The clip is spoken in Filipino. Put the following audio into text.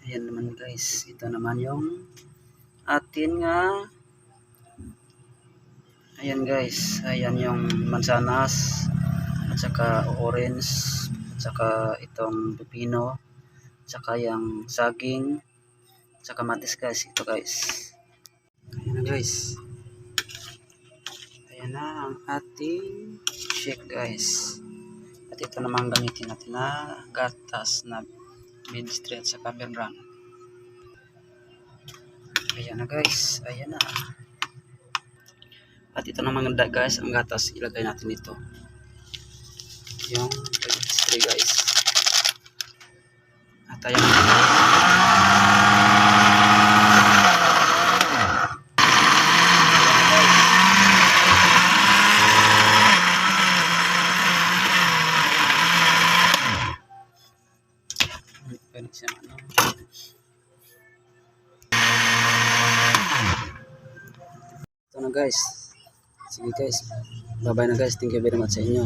Ayan naman guys, ito naman yung atin nga, ayan guys, ayan yung mansanas at saka orange at saka itong pepino at saka yung saging at saka matis guys. Ito guys, ayan na guys, ayan na ang ating shake guys. At ito naman gamitin natin na gatas na Midstreet at saka Bear Brand. Ayan na guys, ayan na. At ito naman guys, ang gatas ilagay natin dito. Yung spray guys. At ayan na guys. Ito na guys. Sige guys. Bye bye na guys. Thank you very much sa inyo.